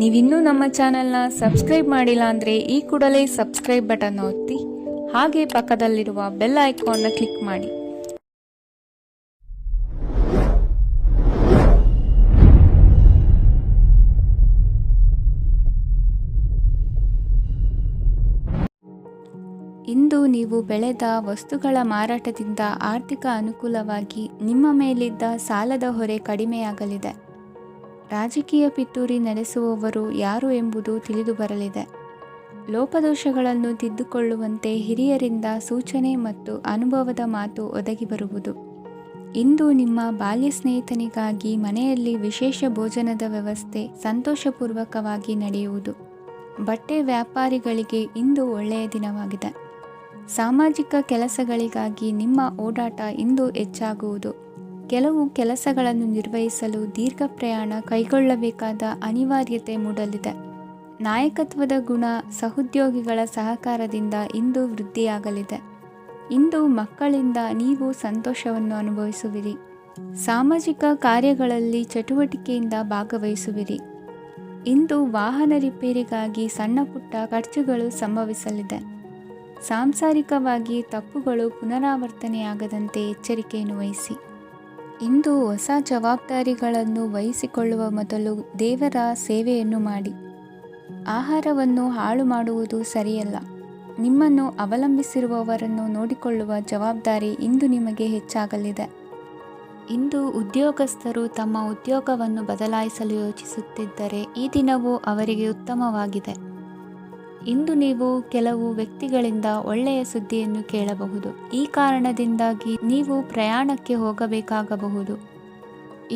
ನೀವಿನ್ನೂ ನಮ್ಮ ಚಾನೆಲ್ನ ಸಬ್ಸ್ಕ್ರೈಬ್ ಮಾಡಿಲ್ಲ ಅಂದರೆ ಈ ಕೂಡಲೇ ಸಬ್ಸ್ಕ್ರೈಬ್ ಬಟನ್ ಒತ್ತಿ ಹಾಗೆ ಪಕ್ಕದಲ್ಲಿರುವ ಬೆಲ್ ಐಕಾನ್ನ ಕ್ಲಿಕ್ ಮಾಡಿ. ಇಂದು ನೀವು ಬೆಳೆದ ವಸ್ತುಗಳ ಮಾರಾಟದಿಂದ ಆರ್ಥಿಕ ಅನುಕೂಲವಾಗಿ ನಿಮ್ಮ ಮೇಲಿದ್ದ ಸಾಲದ ಹೊರೆ ಕಡಿಮೆಯಾಗಲಿದೆ. ರಾಜಕೀಯ ಪಿತೂರಿ ನಡೆಸುವವರು ಯಾರು ಎಂಬುದು ತಿಳಿದು ಬರಲಿದೆ. ಲೋಪದೋಷಗಳನ್ನು ತಿದ್ದುಕೊಳ್ಳುವಂತೆ ಹಿರಿಯರಿಂದ ಸೂಚನೆ ಮತ್ತು ಅನುಭವದ ಮಾತು ಒದಗಿ ಬರುವುದು. ಇಂದು ನಿಮ್ಮ ಬಾಲ್ಯ ಸ್ನೇಹಿತನಿಗಾಗಿ ಮನೆಯಲ್ಲಿ ವಿಶೇಷ ಭೋಜನದ ವ್ಯವಸ್ಥೆ ಸಂತೋಷಪೂರ್ವಕವಾಗಿ ನಡೆಯುವುದು. ಬಟ್ಟೆ ವ್ಯಾಪಾರಿಗಳಿಗೆ ಇಂದು ಒಳ್ಳೆಯ ದಿನವಾಗಿದೆ. ಸಾಮಾಜಿಕ ಕೆಲಸಗಳಿಗಾಗಿ ನಿಮ್ಮ ಓಡಾಟ ಇಂದು ಹೆಚ್ಚಾಗುವುದು. ಕೆಲವು ಕೆಲಸಗಳನ್ನು ನಿರ್ವಹಿಸಲು ದೀರ್ಘ ಪ್ರಯಾಣ ಕೈಗೊಳ್ಳಬೇಕಾದ ಅನಿವಾರ್ಯತೆ ಮೂಡಲಿದೆ. ನಾಯಕತ್ವದ ಗುಣ ಸಹೋದ್ಯೋಗಿಗಳ ಸಹಕಾರದಿಂದ ಇಂದು ವೃದ್ಧಿಯಾಗಲಿದೆ. ಇಂದು ಮಕ್ಕಳಿಂದ ನೀವು ಸಂತೋಷವನ್ನು ಅನುಭವಿಸುವಿರಿ. ಸಾಮಾಜಿಕ ಕಾರ್ಯಗಳಲ್ಲಿ ಚಟುವಟಿಕೆಯಿಂದ ಭಾಗವಹಿಸುವಿರಿ. ಇಂದು ವಾಹನ ರಿಪೇರಿಗಾಗಿ ಸಣ್ಣ ಪುಟ್ಟ ಖರ್ಚುಗಳು ಸಂಭವಿಸಲಿದೆ. ಸಾಂಸಾರಿಕವಾಗಿ ತಪ್ಪುಗಳು ಪುನರಾವರ್ತನೆಯಾಗದಂತೆ ಎಚ್ಚರಿಕೆಯನ್ನು ವಹಿಸಿ. ಇಂದು ಹೊಸ ಜವಾಬ್ದಾರಿಗಳನ್ನು ವಹಿಸಿಕೊಳ್ಳುವ ಮೊದಲು ದೇವರ ಸೇವೆಯನ್ನು ಮಾಡಿ. ಆಹಾರವನ್ನು ಹಾಳು ಮಾಡುವುದು ಸರಿಯಲ್ಲ. ನಿಮ್ಮನ್ನು ಅವಲಂಬಿಸಿರುವವರನ್ನು ನೋಡಿಕೊಳ್ಳುವ ಜವಾಬ್ದಾರಿ ಇಂದು ನಿಮಗೆ ಹೆಚ್ಚಾಗಲಿದೆ. ಇಂದು ಉದ್ಯೋಗಸ್ಥರು ತಮ್ಮ ಉದ್ಯೋಗವನ್ನು ಬದಲಾಯಿಸಲು ಯೋಚಿಸುತ್ತಿದ್ದರೆ ಈ ದಿನವೂ ಅವರಿಗೆ ಉತ್ತಮವಾಗಿದೆ. ಇಂದು ನೀವು ಕೆಲವು ವ್ಯಕ್ತಿಗಳಿಂದ ಒಳ್ಳೆಯ ಸುದ್ದಿಯನ್ನು ಕೇಳಬಹುದು. ಈ ಕಾರಣದಿಂದಾಗಿ ನೀವು ಪ್ರಯಾಣಕ್ಕೆ ಹೋಗಬೇಕಾಗಬಹುದು.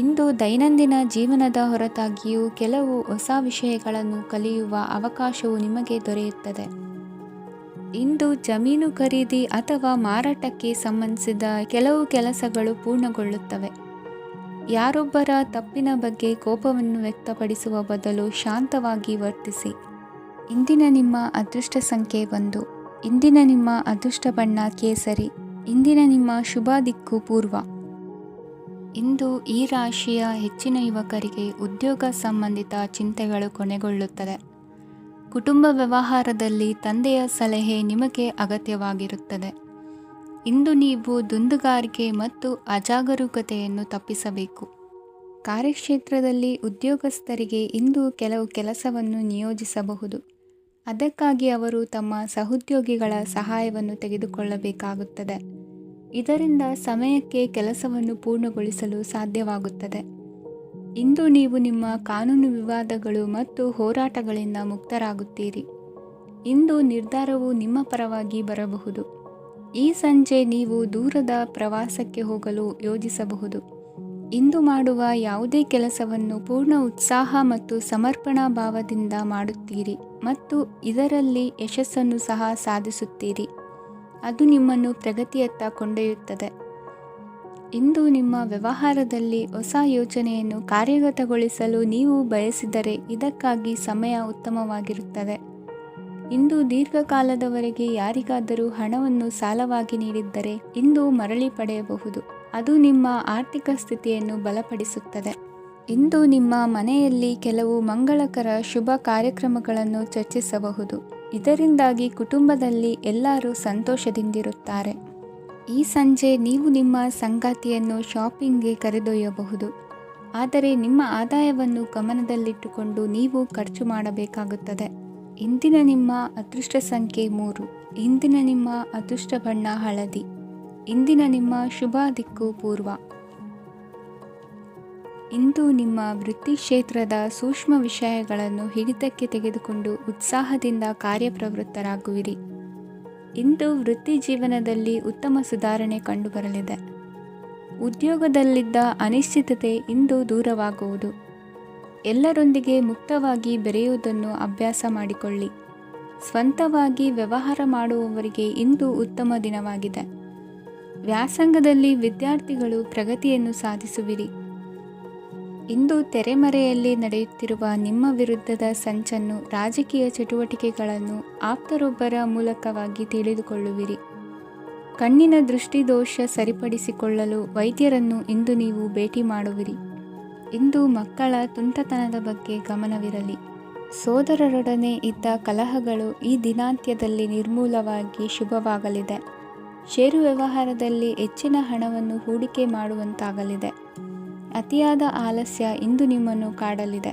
ಇಂದು ದೈನಂದಿನ ಜೀವನದ ಹೊರತಾಗಿಯೂ ಕೆಲವು ಹೊಸ ವಿಷಯಗಳನ್ನು ಕಲಿಯುವ ಅವಕಾಶವು ನಿಮಗೆ ದೊರೆಯುತ್ತದೆ. ಇಂದು ಜಮೀನು ಖರೀದಿ ಅಥವಾ ಮಾರಾಟಕ್ಕೆ ಸಂಬಂಧಿಸಿದ ಕೆಲವು ಕೆಲಸಗಳು ಪೂರ್ಣಗೊಳ್ಳುತ್ತವೆ. ಯಾರೊಬ್ಬರ ತಪ್ಪಿನ ಬಗ್ಗೆ ಕೋಪವನ್ನು ವ್ಯಕ್ತಪಡಿಸುವ ಬದಲು ಶಾಂತವಾಗಿ ವರ್ತಿಸಿ. ಇಂದಿನ ನಿಮ್ಮ ಅದೃಷ್ಟ ಸಂಖ್ಯೆ 1. ಇಂದಿನ ನಿಮ್ಮ ಅದೃಷ್ಟ ಬಣ್ಣ ಕೇಸರಿ. ಇಂದಿನ ನಿಮ್ಮ ಶುಭ ದಿಕ್ಕು ಪೂರ್ವ. ಇಂದು ಈ ರಾಶಿಯ ಹೆಚ್ಚಿನ ಯುವಕರಿಗೆ ಉದ್ಯೋಗ ಸಂಬಂಧಿತ ಚಿಂತೆಗಳು ಕೊನೆಗೊಳ್ಳುತ್ತದೆ. ಕುಟುಂಬ ವ್ಯವಹಾರದಲ್ಲಿ ತಂದೆಯ ಸಲಹೆ ನಿಮಗೆ ಅಗತ್ಯವಾಗಿರುತ್ತದೆ. ಇಂದು ನೀವು ದುಂದುಗಾರಿಕೆ ಮತ್ತು ಅಜಾಗರೂಕತೆಯನ್ನು ತಪ್ಪಿಸಬೇಕು. ಕಾರ್ಯಕ್ಷೇತ್ರದಲ್ಲಿ ಉದ್ಯೋಗಸ್ಥರಿಗೆ ಇಂದು ಕೆಲವು ಕೆಲಸವನ್ನು ನಿಯೋಜಿಸಬಹುದು. ಅದಕ್ಕಾಗಿ ಅವರು ತಮ್ಮ ಸಹೋದ್ಯೋಗಿಗಳ ಸಹಾಯವನ್ನು ತೆಗೆದುಕೊಳ್ಳಬೇಕಾಗುತ್ತದೆ. ಇದರಿಂದ ಸಮಯಕ್ಕೆ ಕೆಲಸವನ್ನು ಪೂರ್ಣಗೊಳಿಸಲು ಸಾಧ್ಯವಾಗುತ್ತದೆ. ಇಂದು ನೀವು ನಿಮ್ಮ ಕಾನೂನು ವಿವಾದಗಳು ಮತ್ತು ಹೋರಾಟಗಳಿಂದ ಮುಕ್ತರಾಗುತ್ತೀರಿ. ಇಂದು ನಿರ್ಧಾರವು ನಿಮ್ಮ ಪರವಾಗಿ ಬರಬಹುದು. ಈ ಸಂಜೆ ನೀವು ದೂರದ ಪ್ರವಾಸಕ್ಕೆ ಹೋಗಲು ಯೋಜಿಸಬಹುದು. ಇಂದು ಮಾಡುವ ಯಾವುದೇ ಕೆಲಸವನ್ನು ಪೂರ್ಣ ಉತ್ಸಾಹ ಮತ್ತು ಸಮರ್ಪಣಾ ಭಾವದಿಂದ ಮಾಡುತ್ತೀರಿ ಮತ್ತು ಇದರಲ್ಲಿ ಯಶಸ್ಸನ್ನು ಸಹ ಸಾಧಿಸುತ್ತೀರಿ. ಅದು ನಿಮ್ಮನ್ನು ಪ್ರಗತಿಯತ್ತ ಕೊಂಡೊಯ್ಯುತ್ತದೆ. ಇಂದು ನಿಮ್ಮ ವ್ಯವಹಾರದಲ್ಲಿ ಹೊಸ ಯೋಜನೆಯನ್ನು ಕಾರ್ಯಗತಗೊಳಿಸಲು ನೀವು ಬಯಸಿದರೆ ಇದಕ್ಕಾಗಿ ಸಮಯ ಉತ್ತಮವಾಗಿರುತ್ತದೆ. ಇಂದು ದೀರ್ಘಕಾಲದವರೆಗೆ ಯಾರಿಗಾದರೂ ಹಣವನ್ನು ಸಾಲವಾಗಿ ನೀಡಿದ್ದರೆ ಇಂದು ಮರಳಿ ಪಡೆಯಬಹುದು. ಅದು ನಿಮ್ಮ ಆರ್ಥಿಕ ಸ್ಥಿತಿಯನ್ನು ಬಲಪಡಿಸುತ್ತದೆ. ಇಂದು ನಿಮ್ಮ ಮನೆಯಲ್ಲಿ ಕೆಲವು ಮಂಗಳಕರ ಶುಭ ಕಾರ್ಯಕ್ರಮಗಳನ್ನು ಚರ್ಚಿಸಬಹುದು. ಇದರಿಂದಾಗಿ ಕುಟುಂಬದಲ್ಲಿ ಎಲ್ಲರೂ ಸಂತೋಷದಿಂದಿರುತ್ತಾರೆ. ಈ ಸಂಜೆ ನೀವು ನಿಮ್ಮ ಸಂಗಾತಿಯನ್ನು ಶಾಪಿಂಗ್ಗೆ ಕರೆದೊಯ್ಯಬಹುದು. ಆದರೆ ನಿಮ್ಮ ಆದಾಯವನ್ನು ಗಮನದಲ್ಲಿಟ್ಟುಕೊಂಡು ನೀವು ಖರ್ಚು ಮಾಡಬೇಕಾಗುತ್ತದೆ. ಇಂದಿನ ನಿಮ್ಮ ಅದೃಷ್ಟ ಸಂಖ್ಯೆ 3. ಇಂದಿನ ನಿಮ್ಮ ಅದೃಷ್ಟ ಬಣ್ಣ ಹಳದಿ. ಇಂದಿನ ನಿಮ್ಮ ಶುಭ ದಿಕ್ಕು ಪೂರ್ವ. ಇಂದು ನಿಮ್ಮ ವೃತ್ತಿ ಕ್ಷೇತ್ರದ ಸೂಕ್ಷ್ಮ ವಿಷಯಗಳನ್ನು ಹಿಡಿತಕ್ಕೆ ತೆಗೆದುಕೊಂಡು ಉತ್ಸಾಹದಿಂದ ಕಾರ್ಯಪ್ರವೃತ್ತರಾಗುವಿರಿ. ಇಂದು ವೃತ್ತಿ ಜೀವನದಲ್ಲಿ ಉತ್ತಮ ಸುಧಾರಣೆ ಕಂಡುಬರಲಿದೆ. ಉದ್ಯೋಗದಲ್ಲಿದ್ದ ಅನಿಶ್ಚಿತತೆ ಇಂದು ದೂರವಾಗುವುದು. ಎಲ್ಲರೊಂದಿಗೆ ಮುಕ್ತವಾಗಿ ಬೆರೆಯುವುದನ್ನು ಅಭ್ಯಾಸ ಮಾಡಿಕೊಳ್ಳಿ. ಸ್ವಂತವಾಗಿ ವ್ಯವಹಾರ ಮಾಡುವವರಿಗೆ ಇಂದು ಉತ್ತಮ ದಿನವಾಗಿದೆ. ವ್ಯಾಸಂಗದಲ್ಲಿ ವಿದ್ಯಾರ್ಥಿಗಳು ಪ್ರಗತಿಯನ್ನು ಸಾಧಿಸುವಿರಿ. ಇಂದು ತೆರೆಮರೆಯಲ್ಲಿ ನಡೆಯುತ್ತಿರುವ ನಿಮ್ಮ ವಿರುದ್ಧದ ಸಂಚನ್ನು ರಾಜಕೀಯ ಚಟುವಟಿಕೆಗಳನ್ನು ಆಪ್ತರೊಬ್ಬರ ಮೂಲಕವಾಗಿ ತಿಳಿದುಕೊಳ್ಳುವಿರಿ. ಕಣ್ಣಿನ ದೃಷ್ಟಿದೋಷ ಸರಿಪಡಿಸಿಕೊಳ್ಳಲು ವೈದ್ಯರನ್ನು ಇಂದು ನೀವು ಭೇಟಿ ಮಾಡುವಿರಿ. ಇಂದು ಮಕ್ಕಳ ತುಂಟತನದ ಬಗ್ಗೆ ಗಮನವಿರಲಿ. ಸೋದರರೊಡನೆ ಇದ್ದ ಕಲಹಗಳು ಈ ದಿನಾಂತ್ಯದಲ್ಲಿ ನಿರ್ಮೂಲವಾಗಿ ಶುಭವಾಗಲಿದೆ. ಷೇರು ವ್ಯವಹಾರದಲ್ಲಿ ಹೆಚ್ಚಿನ ಹಣವನ್ನು ಹೂಡಿಕೆ ಮಾಡುವಂತಾಗಲಿದೆ. ಅತಿಯಾದ ಆಲಸ್ಯ ಇಂದು ನಿಮ್ಮನ್ನು ಕಾಡಲಿದೆ.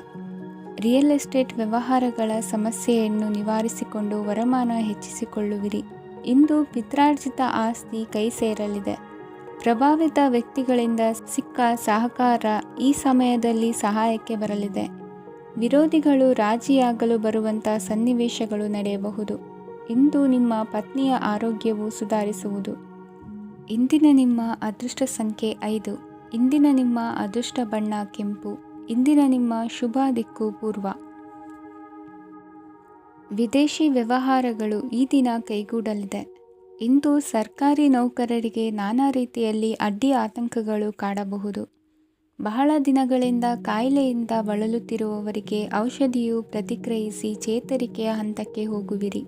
ರಿಯಲ್ ಎಸ್ಟೇಟ್ ವ್ಯವಹಾರಗಳ ಸಮಸ್ಯೆಯನ್ನು ನಿವಾರಿಸಿಕೊಂಡು ವರಮಾನ ಹೆಚ್ಚಿಸಿಕೊಳ್ಳುವಿರಿ. ಇಂದು ಪಿತ್ರಾರ್ಜಿತ ಆಸ್ತಿ ಕೈ ಸೇರಲಿದೆ. ಪ್ರಭಾವಿತ ವ್ಯಕ್ತಿಗಳಿಂದ ಸಿಕ್ಕ ಸಹಕಾರ ಈ ಸಮಯದಲ್ಲಿ ಸಹಾಯಕ್ಕೆ ಬರಲಿದೆ. ವಿರೋಧಿಗಳು ರಾಜಿಯಾಗಲು ಬರುವಂಥ ಸನ್ನಿವೇಶಗಳು ನಡೆಯಬಹುದು. ಇಂದು ನಿಮ್ಮ ಪತ್ನಿಯ ಆರೋಗ್ಯವು ಸುಧಾರಿಸುವುದು. ಇಂದಿನ ನಿಮ್ಮ ಅದೃಷ್ಟ ಸಂಖ್ಯೆ 5. ಇಂದಿನ ನಿಮ್ಮ ಅದೃಷ್ಟ ಬಣ್ಣ ಕೆಂಪು. ಇಂದಿನ ನಿಮ್ಮ ಶುಭ ದಿಕ್ಕು ಪೂರ್ವ. ವಿದೇಶಿ ವ್ಯವಹಾರಗಳು ಈ ದಿನ ಕೈಗೂಡಲಿದೆ. ಇಂದು ಸರ್ಕಾರಿ ನೌಕರರಿಗೆ ನಾನಾ ರೀತಿಯಲ್ಲಿ ಅಡ್ಡಿ ಆತಂಕಗಳು ಕಾಡಬಹುದು. ಬಹಳ ದಿನಗಳಿಂದ ಕಾಯಿಲೆಯಿಂದ ಬಳಲುತ್ತಿರುವವರಿಗೆ ಔಷಧಿಯು ಪ್ರತಿಕ್ರಿಯಿಸಿ ಚೇತರಿಕೆಯ ಹಂತಕ್ಕೆ ಹೋಗುವಿರಿ.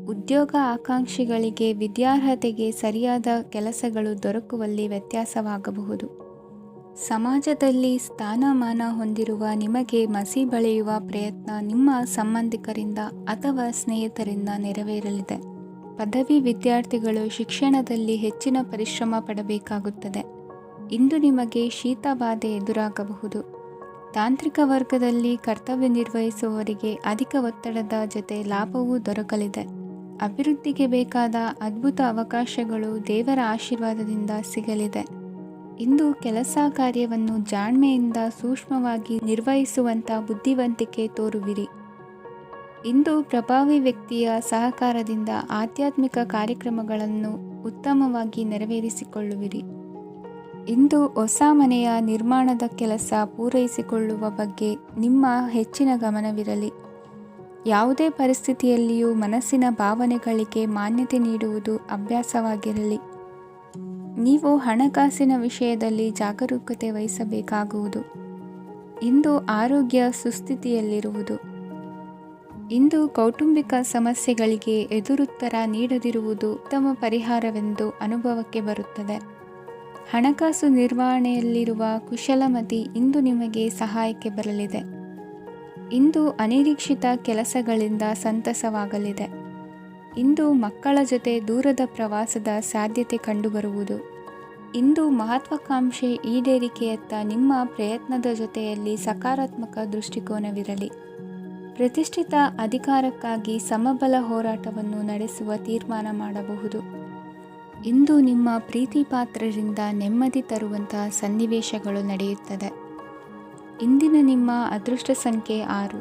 ಉದ್ಯೋಗ ಆಕಾಂಕ್ಷಿಗಳಿಗೆ ವಿದ್ಯಾರ್ಹತೆಗೆ ಸರಿಯಾದ ಕೆಲಸಗಳು ದೊರಕುವಲ್ಲಿ ವ್ಯತ್ಯಾಸವಾಗಬಹುದು. ಸಮಾಜದಲ್ಲಿ ಸ್ಥಾನಮಾನ ಹೊಂದಿರುವ ನಿಮಗೆ ಮಸಿ ಬಳಿಯುವ ಪ್ರಯತ್ನ ನಿಮ್ಮ ಸಂಬಂಧಿಕರಿಂದ ಅಥವಾ ಸ್ನೇಹಿತರಿಂದ ನೆರವೇರಲಿದೆ. ಪದವಿ ವಿದ್ಯಾರ್ಥಿಗಳು ಶಿಕ್ಷಣದಲ್ಲಿ ಹೆಚ್ಚಿನ ಪರಿಶ್ರಮ ಪಡಬೇಕಾಗುತ್ತದೆ. ಇಂದು ನಿಮಗೆ ಶೀತಬಾಧೆ ಎದುರಾಗಬಹುದು. ತಾಂತ್ರಿಕ ವರ್ಗದಲ್ಲಿ ಕರ್ತವ್ಯ ನಿರ್ವಹಿಸುವವರಿಗೆ ಅಧಿಕ ಒತ್ತಡದ ಜೊತೆ ಲಾಭವೂ ದೊರಕಲಿದೆ. ಅಭಿವೃದ್ಧಿಗೆ ಬೇಕಾದ ಅದ್ಭುತ ಅವಕಾಶಗಳು ದೇವರ ಆಶೀರ್ವಾದದಿಂದ ಸಿಗಲಿದೆ. ಇಂದು ಕೆಲಸ ಕಾರ್ಯವನ್ನು ಜಾಣ್ಮೆಯಿಂದ ಸೂಕ್ಷ್ಮವಾಗಿ ನಿರ್ವಹಿಸುವಂಥ ಬುದ್ಧಿವಂತಿಕೆ ತೋರುವಿರಿ. ಇಂದು ಪ್ರಭಾವಿ ವ್ಯಕ್ತಿಯ ಸಹಕಾರದಿಂದ ಆಧ್ಯಾತ್ಮಿಕ ಕಾರ್ಯಕ್ರಮಗಳನ್ನು ಉತ್ತಮವಾಗಿ ನೆರವೇರಿಸಿಕೊಳ್ಳುವಿರಿ. ಇಂದು ಹೊಸ ಮನೆಯ ನಿರ್ಮಾಣದ ಕೆಲಸ ಪೂರೈಸಿಕೊಳ್ಳುವ ಬಗ್ಗೆ ನಿಮ್ಮ ಹೆಚ್ಚಿನ ಗಮನವಿರಲಿ. ಯಾವುದೇ ಪರಿಸ್ಥಿತಿಯಲ್ಲಿಯೂ ಮನಸ್ಸಿನ ಭಾವನೆಗಳಿಗೆ ಮಾನ್ಯತೆ ನೀಡುವುದು ಅಭ್ಯಾಸವಾಗಿರಲಿ. ನೀವು ಹಣಕಾಸಿನ ವಿಷಯದಲ್ಲಿ ಜಾಗರೂಕತೆ ವಹಿಸಬೇಕಾಗುವುದು. ಇಂದು ಆರೋಗ್ಯ ಸುಸ್ಥಿತಿಯಲ್ಲಿರುವುದು. ಇಂದು ಕೌಟುಂಬಿಕ ಸಮಸ್ಯೆಗಳಿಗೆ ಎದುರುತ್ತರ ನೀಡದಿರುವುದು ಉತ್ತಮ ಪರಿಹಾರವೆಂದು ಅನುಭವಕ್ಕೆ ಬರುತ್ತದೆ. ಹಣಕಾಸು ನಿರ್ವಹಣೆಯಲ್ಲಿರುವ ಕುಶಲಮತಿ ಇಂದು ನಿಮಗೆ ಸಹಾಯಕ್ಕೆ ಬರಲಿದೆ. ಇಂದು ಅನಿರೀಕ್ಷಿತ ಕೆಲಸಗಳಿಂದ ಸಂತಸವಾಗಲಿದೆ. ಇಂದು ಮಕ್ಕಳ ಜೊತೆ ದೂರದ ಪ್ರವಾಸದ ಸಾಧ್ಯತೆ ಕಂಡುಬರುವುದು. ಇಂದು ಮಹತ್ವಾಕಾಂಕ್ಷೆ ಈಡೇರಿಕೆಯತ್ತ ನಿಮ್ಮ ಪ್ರಯತ್ನದ ಜೊತೆಯಲ್ಲಿ ಸಕಾರಾತ್ಮಕ ದೃಷ್ಟಿಕೋನವಿರಲಿ. ಪ್ರತಿಷ್ಠಿತ ಅಧಿಕಾರಕ್ಕಾಗಿ ಸಮಬಲ ಹೋರಾಟವನ್ನು ನಡೆಸುವ ತೀರ್ಮಾನ ಮಾಡಬಹುದು. ಇಂದು ನಿಮ್ಮ ಪ್ರೀತಿ ಪಾತ್ರರಿಂದ ನೆಮ್ಮದಿ ತರುವಂತಹ ಸನ್ನಿವೇಶಗಳು ನಡೆಯುತ್ತದೆ. ಇಂದಿನ ನಿಮ್ಮ ಅದೃಷ್ಟ ಸಂಖ್ಯೆ 6.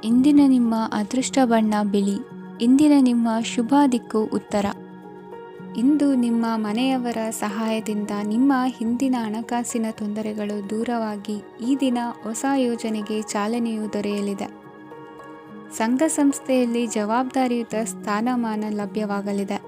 ಇಂದಿನ ನಿಮ್ಮ ಅದೃಷ್ಟ ಬಣ್ಣ ಬಿಳಿ. ಇಂದಿನ ನಿಮ್ಮ ಶುಭ ದಿಕ್ಕು ಉತ್ತರ. ಇಂದು ನಿಮ್ಮ ಮನೆಯವರ ಸಹಾಯದಿಂದ ನಿಮ್ಮ ಹಿಂದಿನ ಹಣಕಾಸಿನ ತೊಂದರೆಗಳು ದೂರವಾಗಿ ಈ ದಿನ ಹೊಸ ಯೋಜನೆಗೆ ಚಾಲನೆಯು ದೊರೆಯಲಿದೆ. ಸಂಘ ಸಂಸ್ಥೆಯಲ್ಲಿ ಜವಾಬ್ದಾರಿಯುತ ಸ್ಥಾನಮಾನ ಲಭ್ಯವಾಗಲಿದೆ.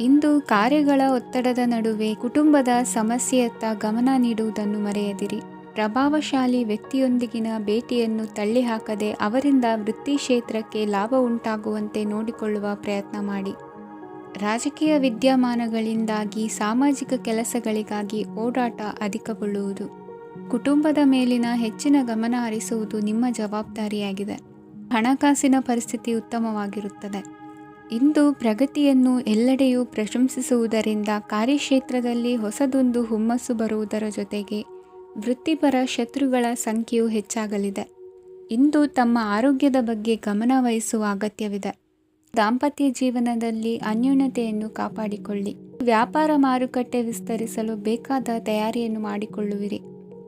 ಇಂದು ಕಾರ್ಯಗಳ ಒತ್ತಡದ ನಡುವೆ ಕುಟುಂಬದ ಸಮಸ್ಯೆಯತ್ತ ಗಮನ ನೀಡುವುದನ್ನು ಮರೆಯದಿರಿ. ಪ್ರಭಾವಶಾಲಿ ವ್ಯಕ್ತಿಯೊಂದಿಗಿನ ಭೇಟಿಯನ್ನು ತಳ್ಳಿಹಾಕದೆ ಅವರಿಂದ ವೃತ್ತಿ ಕ್ಷೇತ್ರಕ್ಕೆ ಲಾಭ ಉಂಟಾಗುವಂತೆ ನೋಡಿಕೊಳ್ಳುವ ಪ್ರಯತ್ನ ಮಾಡಿ. ರಾಜಕೀಯ ವಿದ್ಯಮಾನಗಳಿಂದಾಗಿ ಸಾಮಾಜಿಕ ಕೆಲಸಗಳಿಗಾಗಿ ಓಡಾಟ ಅಧಿಕಗೊಳ್ಳುವುದು. ಕುಟುಂಬದ ಮೇಲಿನ ಹೆಚ್ಚಿನ ಗಮನ ಹರಿಸುವುದು ನಿಮ್ಮ ಜವಾಬ್ದಾರಿಯಾಗಿದೆ. ಹಣಕಾಸಿನ ಪರಿಸ್ಥಿತಿ ಉತ್ತಮವಾಗಿರುತ್ತದೆ. ಇಂದು ಪ್ರಗತಿಯನ್ನು ಎಲ್ಲೆಡೆಯೂ ಪ್ರಶಂಸಿಸುವುದರಿಂದ ಕಾರ್ಯಕ್ಷೇತ್ರದಲ್ಲಿ ಹೊಸದೊಂದು ಹುಮ್ಮಸ್ಸು ಬರುವುದರ ಜೊತೆಗೆ ವೃತ್ತಿಪರ ಶತ್ರುಗಳ ಸಂಖ್ಯೆಯು ಹೆಚ್ಚಾಗಲಿದೆ. ಇಂದು ತಮ್ಮ ಆರೋಗ್ಯದ ಬಗ್ಗೆ ಗಮನ ವಹಿಸುವ ಅಗತ್ಯವಿದೆ. ದಾಂಪತ್ಯ ಜೀವನದಲ್ಲಿ ಅನ್ಯೋನ್ಯತೆಯನ್ನು ಕಾಪಾಡಿಕೊಳ್ಳಿ. ವ್ಯಾಪಾರ ಮಾರುಕಟ್ಟೆ ವಿಸ್ತರಿಸಲು ಬೇಕಾದ ತಯಾರಿಯನ್ನು ಮಾಡಿಕೊಳ್ಳುವಿರಿ.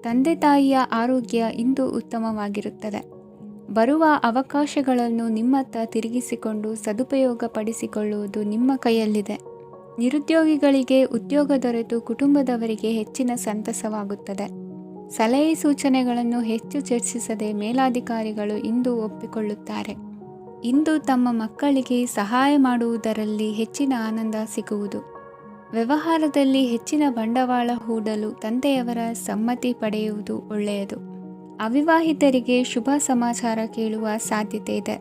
ತಂದೆ ತಾಯಿಯ ಆರೋಗ್ಯ ಇಂದು ಉತ್ತಮವಾಗಿರುತ್ತದೆ. ಬರುವ ಅವಕಾಶಗಳನ್ನು ನಿಮ್ಮತ್ತ ತಿರುಗಿಸಿಕೊಂಡು ಸದುಪಯೋಗಪಡಿಸಿಕೊಳ್ಳುವುದು ನಿಮ್ಮ ಕೈಯಲ್ಲಿದೆ. ನಿರುದ್ಯೋಗಿಗಳಿಗೆ ಉದ್ಯೋಗ ದೊರೆತು ಕುಟುಂಬದವರಿಗೆ ಹೆಚ್ಚಿನ ಸಂತಸವಾಗುತ್ತದೆ. ಸಲಹೆ ಸೂಚನೆಗಳನ್ನು ಹೆಚ್ಚು ಚರ್ಚಿಸದೆ ಮೇಲಾಧಿಕಾರಿಗಳು ಇಂದು ಒಪ್ಪಿಕೊಳ್ಳುತ್ತಾರೆ. ಇಂದು ತಮ್ಮ ಮಕ್ಕಳಿಗೆ ಸಹಾಯ ಮಾಡುವುದರಲ್ಲಿ ಹೆಚ್ಚಿನ ಆನಂದ ಸಿಗುವುದು. ವ್ಯವಹಾರದಲ್ಲಿ ಹೆಚ್ಚಿನ ಬಂಡವಾಳ ಹೂಡಲು ತಂದೆಯವರ ಸಮ್ಮತಿ ಪಡೆಯುವುದು ಒಳ್ಳೆಯದು. ಅವಿವಾಹಿತರಿಗೆ ಶುಭ ಸಮಾಚಾರ ಕೇಳುವ ಸಾಧ್ಯತೆ ಇದೆ.